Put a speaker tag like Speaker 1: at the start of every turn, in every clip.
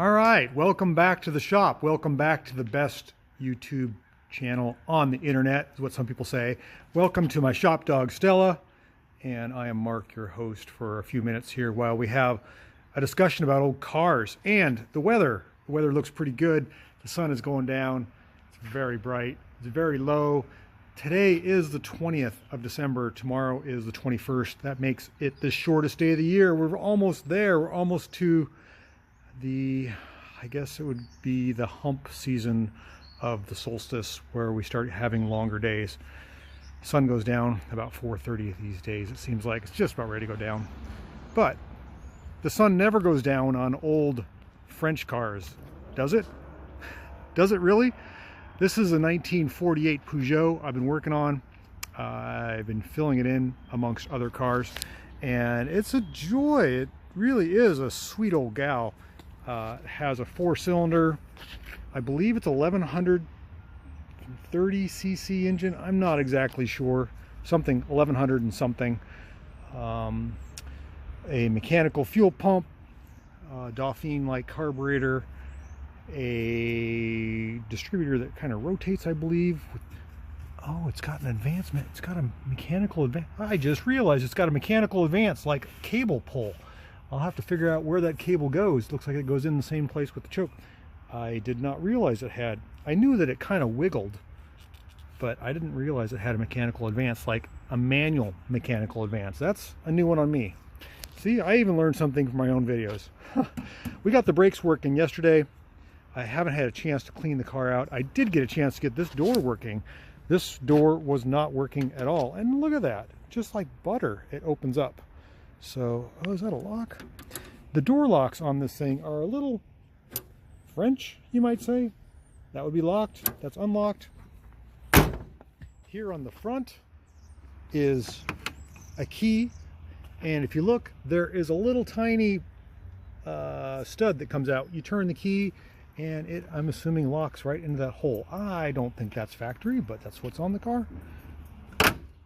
Speaker 1: All right, welcome back to the shop. Welcome back to the best YouTube channel on the internet, is what some people say. Welcome to my shop dog, Stella. And I am Mark, your host, for a few minutes here while we have a discussion about old cars and the weather. The weather looks pretty good. The sun is going down. It's very bright. It's very low. Today is the 20th of December. Tomorrow is the 21st. That makes it the shortest day of the year. We're almost there. We're almost to I guess it would be the hump season of the solstice, where we start having longer days. Sun goes down about 4:30 these days. It seems like it's just about ready to go down. But the sun never goes down on old French cars, does it? Does it really? This is a 1948 Peugeot I've been working on. I've been filling it in amongst other cars, and it's a joy. It really is a sweet old gal. It has a 4-cylinder, I believe it's 1130 cc engine. I'm not exactly sure. Something 1100 and something. A mechanical fuel pump, Dauphine-like carburetor, a distributor that kind of rotates, I believe. Oh, it's got an advancement. It's got a mechanical advance. I just realized it's got a mechanical advance, like cable pull. I'll have to figure out where that cable goes. Looks like it goes in the same place with the choke. I did not realize it had. I knew that it kind of wiggled, but I didn't realize it had a mechanical advance, like a manual mechanical advance. That's a new one on me. See, I even learned something from my own videos. We got the brakes working yesterday. I haven't had a chance to clean the car out. I did get a chance to get this door working. This door was not working at all. And look at that, just like butter, it opens up. So, oh, is that a lock? The door locks on this thing are a little French, you might say. That would be locked. That's unlocked. Here on the front is a key. And if you look, there is a little tiny stud that comes out. You turn the key and it, I'm assuming, locks right into that hole. I don't think that's factory, but that's what's on the car.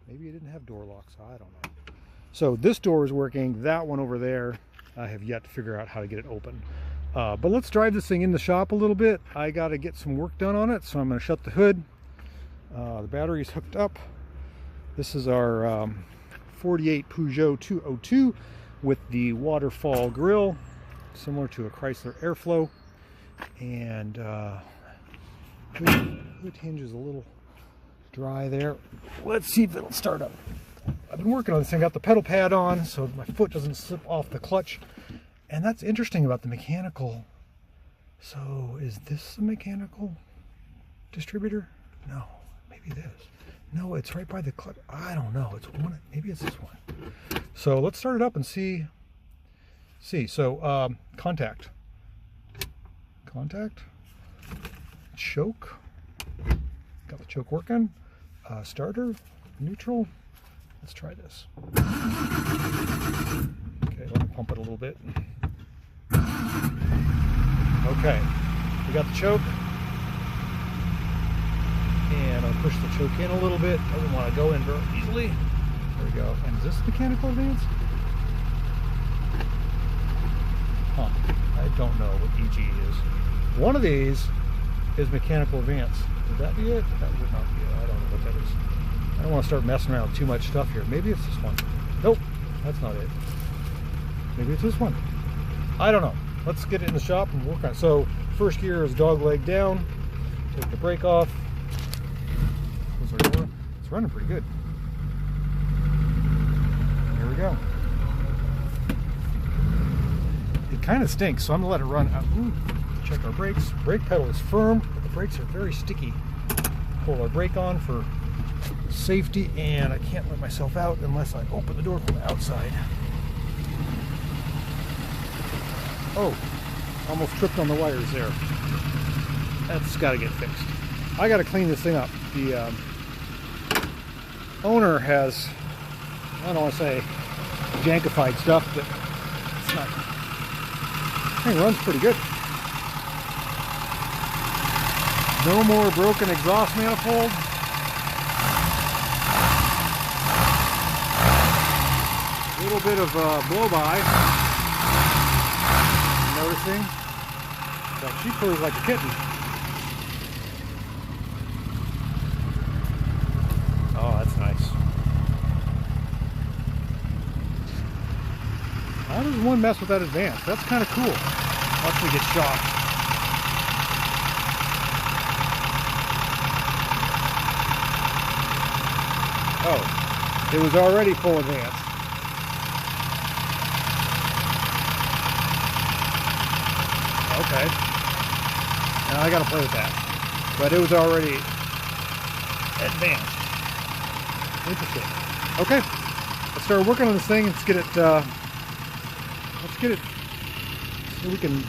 Speaker 1: Maybe it didn't have door locks. I don't know. So this door is working. That one over there, I have yet to figure out how to get it open. But let's drive this thing in the shop a little bit. I got to get some work done on it, so I'm going to shut the hood. The battery is hooked up. This is our 48 Peugeot 202 with the waterfall grille, similar to a Chrysler Airflow. And hood hinge is a little dry there. Let's see if it'll start up. I've been working on this thing, got the pedal pad on so my foot doesn't slip off the clutch. And that's interesting about the mechanical. So is this a mechanical distributor? No, maybe this. No, it's right by the clutch. I don't know. It's one. Maybe it's this one. So let's start it up and see. So contact, choke. Got the choke working. Starter, neutral. Let's try this. Okay, let me pump it a little bit. Okay, we got the choke. And I'll push the choke in a little bit. Doesn't want to go in very easily. There we go. And is this mechanical advance? Huh. I don't know what EG is. One of these is mechanical advance. Would that be it? That would not be it. I don't know what that is. I don't want to start messing around with too much stuff here. Maybe it's this one. Nope, that's not it. Maybe it's this one. I don't know. Let's get it in the shop and work on it. So first gear is dog leg down. Take the brake off. It's running pretty good. Here we go. It kind of stinks, so I'm gonna let it run out. Ooh, check our brakes. Brake pedal is firm, but the brakes are very sticky. Pull our brake on for safety, and I can't let myself out unless I open the door from the outside. Oh, almost tripped on the wires there. That's got to get fixed. I got to clean this thing up. The owner has, I don't want to say jankified stuff, but it's not. The thing runs pretty good. No more broken exhaust manifold. A little bit of blow by. Noticing. But she purrs like a kitten. Oh, that's nice. How does one mess with that advance? That's kind of cool. Watch me get shocked. Oh, it was already full advance. Okay. Now I gotta play with that. But it was already advanced. Interesting. Okay. Let's start working on this thing. Let's get it so we can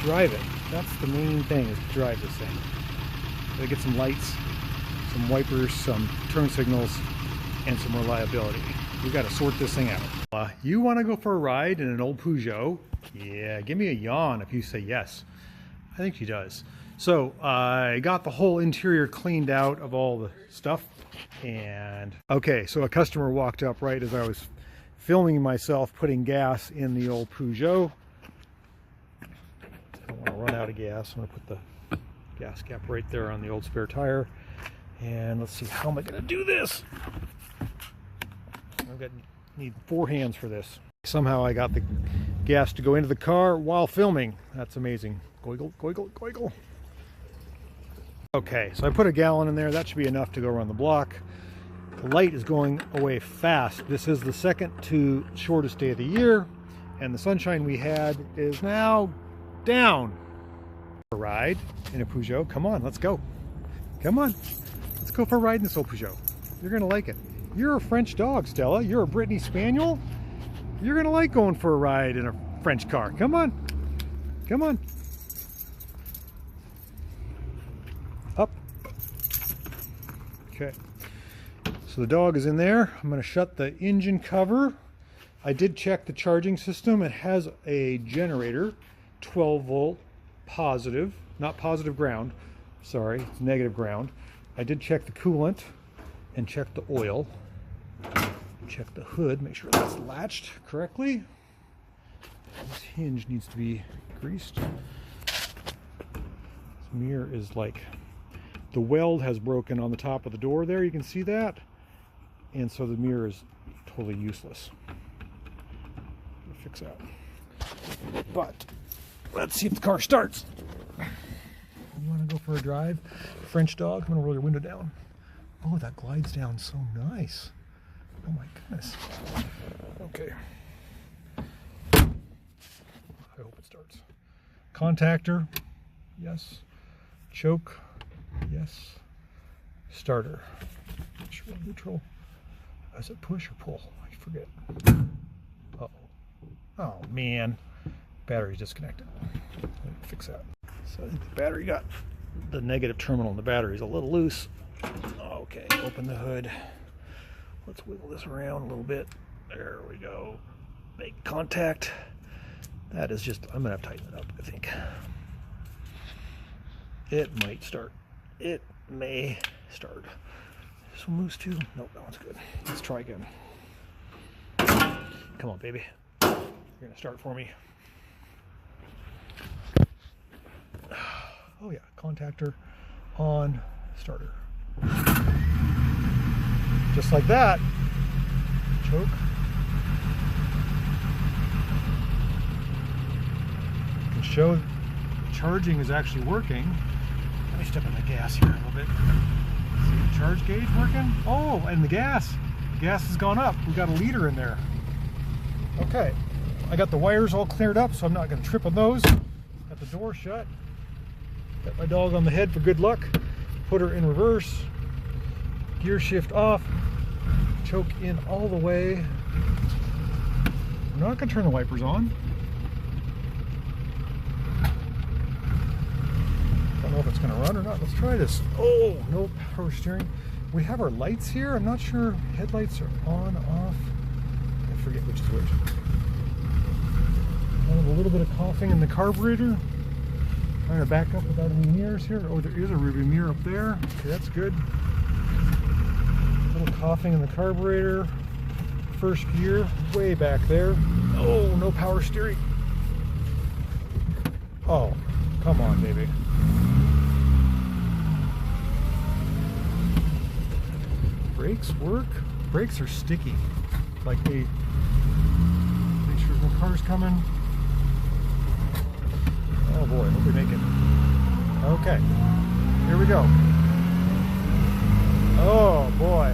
Speaker 1: drive it. That's the main thing, is to drive this thing. Gotta get some lights, some wipers, some turn signals, and some reliability. We got to sort this thing out. You want to go for a ride in an old Peugeot? Yeah, give me a yawn if you say yes. I think she does. So I got the whole interior cleaned out of all the stuff. And okay, so a customer walked up right as I was filming myself putting gas in the old Peugeot. I don't want to run out of gas. I'm going to put the gas cap right there on the old spare tire. And let's see, how am I going to do this? Need 4 hands for this. Somehow I got the gas to go into the car while filming. That's amazing. Goigle, goigle, goigle. Okay, so I put a gallon in there. That should be enough to go around the block. The light is going away fast. This is the second to shortest day of the year, and the sunshine we had is now down. A ride in a Peugeot. Come on, let's go. Come on, let's go for a ride in this old Peugeot. You're gonna like it. You're a French dog, Stella. You're a Brittany Spaniel. You're gonna like going for a ride in a French car. Come on, come on. Up. Okay. So the dog is in there. I'm going to shut the engine cover. I did check the charging system. It has a generator, 12 volt, positive, not positive ground. Sorry, it's negative ground. I did check the coolant and check the oil. Check the hood, make sure that's latched correctly. This hinge needs to be greased. This mirror is like, the weld has broken on the top of the door there, you can see that. And so the mirror is totally useless. I'll fix that. But let's see if the car starts. You want to go for a drive? French dog, I'm going to roll your window down. Oh, that glides down so nice. Oh my goodness. Okay. I hope it starts. Contactor, yes. Choke, yes. Starter. Neutral. Is it push or pull? I forget. Uh-oh. Oh man. Battery's disconnected. Let me fix that. So I think the battery got, the negative terminal in the battery is a little loose. Okay, open the hood. Let's wiggle this around a little bit. There we go. Make contact. That is just, I'm gonna have to tighten it up, I think. It might start. It may start. This one loose too? Nope, that one's good. Let's try again. Come on, baby. You're gonna start for me. Oh yeah, contactor on, starter. Just like that. Choke. You can show charging is actually working. Let me step on the gas here a little bit. See the charge gauge working? Oh, and the gas. The gas has gone up. We got a liter in there. Okay. I got the wires all cleared up, so I'm not going to trip on those. Got the door shut. Got my dog on the head for good luck. Put her in reverse. Gear shift off. Choke in all the way. I'm not going to turn the wipers on. Don't know if it's going to run or not. Let's try this. Oh, no power steering. We have our lights here. I'm not sure headlights are on, off. I forget which is which. I have a little bit of coughing in the carburetor. Trying to back up without any mirrors here. Oh, there is a rearview mirror up there. Okay, that's good. A little coughing in the carburetor. First gear, way back there. Oh, no power steering. Oh, Come on, baby. Brakes work. Brakes are sticky. Like they make sure no car's coming. Oh boy, hope we make it. Okay, here we go. Oh boy.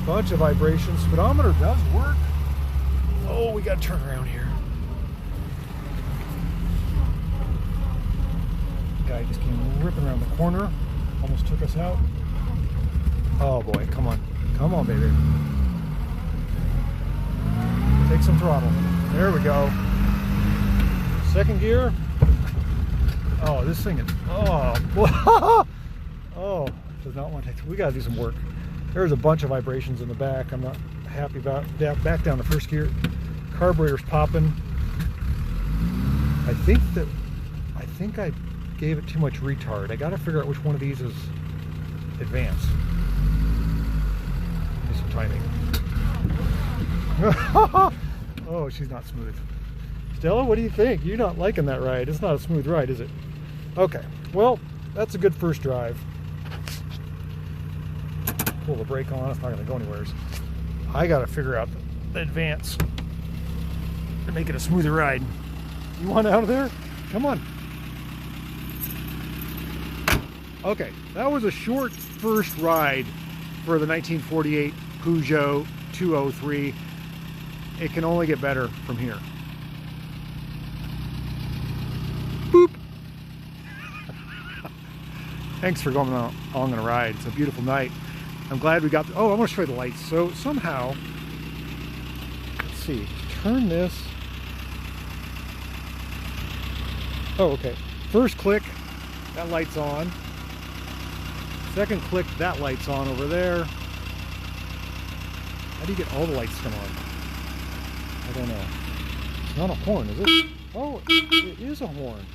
Speaker 1: Bunch of vibrations. Speedometer does work. Oh, we got to turn around here. Guy just came ripping around the corner. Almost took us out. Oh boy, come on. Come on, baby. Take some throttle. There we go. Second gear. Oh, this thing is, oh, oh, does not want to take, we got to do some work. There's a bunch of vibrations in the back. I'm not happy about that. Back down to first gear. Carburetor's popping. I think I gave it too much retard. I got to figure out which one of these is advanced. Need some timing. Oh, she's not smooth. Stella, what do you think? You're not liking that ride. It's not a smooth ride, is it? Okay, well, that's a good first drive. Pull the brake on, it's not going to go anywhere. I got to figure out the advance to make it a smoother ride. You want out of there? Come on. Okay, that was a short first ride for the 1948 Peugeot 203. It can only get better from here. Boop. Thanks for going along on a ride. It's a beautiful night. I'm glad we got, oh, I want to show you the lights. So somehow, let's see, turn this. Oh, okay. First click, that light's on. Second click, that light's on over there. How do you get all the lights to come on? I don't know. It's not a horn, is it? Oh, it is a horn.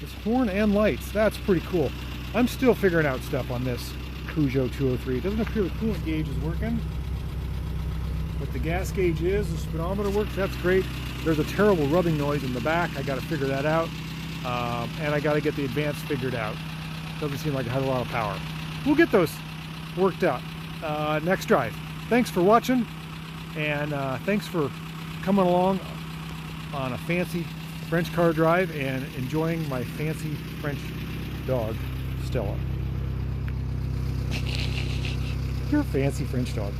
Speaker 1: It's horn and lights. That's pretty cool. I'm still figuring out stuff on this Peugeot 203. It doesn't appear the coolant gauge is working. But the gas gauge is, the speedometer works, that's great. There's a terrible rubbing noise in the back. I got to figure that out. And I got to get the advance figured out. Doesn't seem like it has a lot of power. We'll get those worked out next drive. Thanks for watching, and thanks for coming along on a fancy French car drive and enjoying my fancy French dog, Stella. You're a fancy French dog.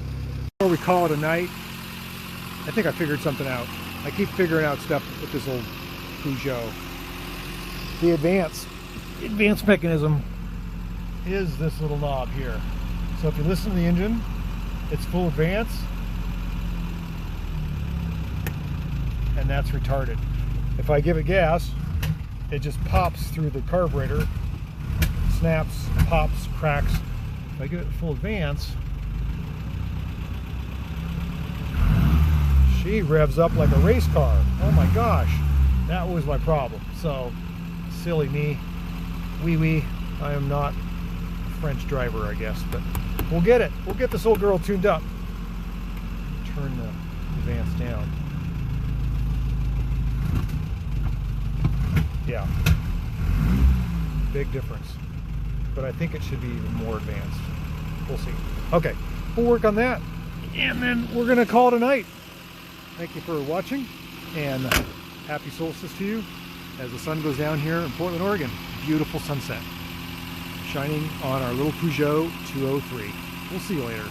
Speaker 1: Before we call it a night, I think I figured something out. I keep figuring out stuff with this old Peugeot. The advance mechanism is this little knob here. So if you listen to the engine, it's full advance, and that's retarded. If I give it gas, it just pops through the carburetor, snaps, pops, cracks. If I give it full advance, she revs up like a race car. Oh my gosh, that was my problem. So, silly me, wee, I am not a French driver, I guess, but we'll get it. We'll get this old girl tuned up. Turn the advance down. Yeah, big difference, but I think it should be even more advanced. We'll see. Okay, we'll work on that, and then we're gonna call it a night. Thank you for watching, and happy solstice to you as the sun goes down here in Portland, Oregon. Beautiful sunset shining on our little Peugeot 203. We'll see you later.